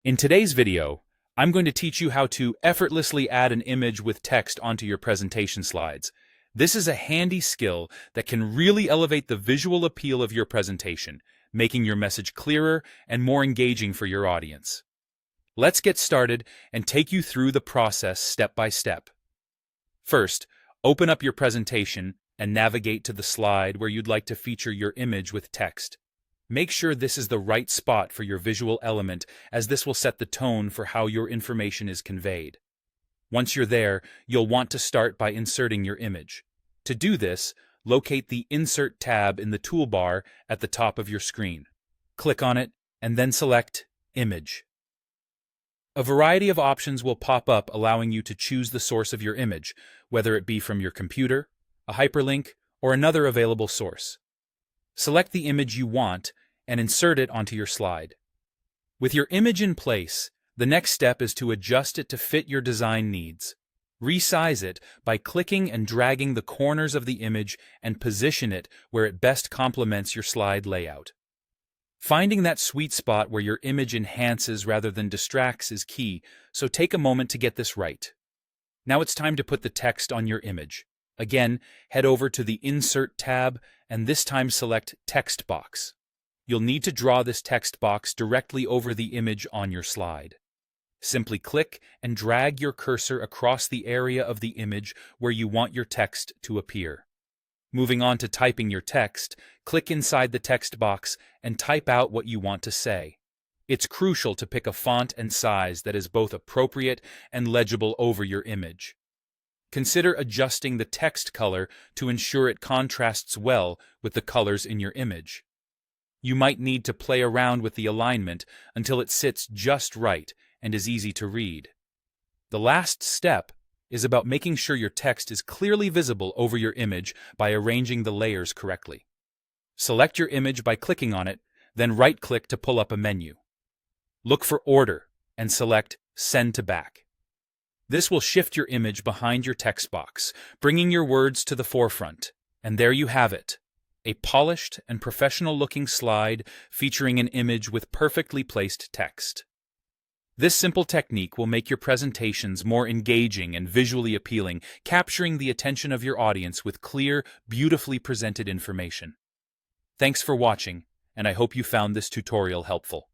In today's video, I'm going to teach you how to effortlessly add an image with text onto your presentation slides. This is a handy skill that can really elevate the visual appeal of your presentation, making your message clearer and more engaging for your audience. Let's get started and take you through the process step by step. First, open up your presentation and navigate to the slide where you'd like to feature your image with text. Make sure this is the right spot for your visual element, as this will set the tone for how your information is conveyed. Once you're there, you'll want to start by inserting your image. To do this, locate the Insert tab in the toolbar at the top of your screen. Click on it, and then select Image. A variety of options will pop up, allowing you to choose the source of your image, whether it be from your computer, a hyperlink, or another available source. Select the image you want and insert it onto your slide. With your image in place, the next step is to adjust it to fit your design needs. Resize it by clicking and dragging the corners of the image and position it where it best complements your slide layout. Finding that sweet spot where your image enhances rather than distracts is key, so take a moment to get this right. Now it's time to put the text on your image. Again, head over to the Insert tab and this time select Text Box. You'll need to draw this text box directly over the image on your slide. Simply click and drag your cursor across the area of the image where you want your text to appear. Moving on to typing your text, click inside the text box and type out what you want to say. It's crucial to pick a font and size that is both appropriate and legible over your image. Consider adjusting the text color to ensure it contrasts well with the colors in your image. You might need to play around with the alignment until it sits just right and is easy to read. The last step is about making sure your text is clearly visible over your image by arranging the layers correctly. Select your image by clicking on it, then right-click to pull up a menu. Look for Order and select Send to Back. This will shift your image behind your text box, bringing your words to the forefront. And there you have it, a polished and professional-looking slide featuring an image with perfectly placed text. This simple technique will make your presentations more engaging and visually appealing, capturing the attention of your audience with clear, beautifully presented information. Thanks for watching, and I hope you found this tutorial helpful.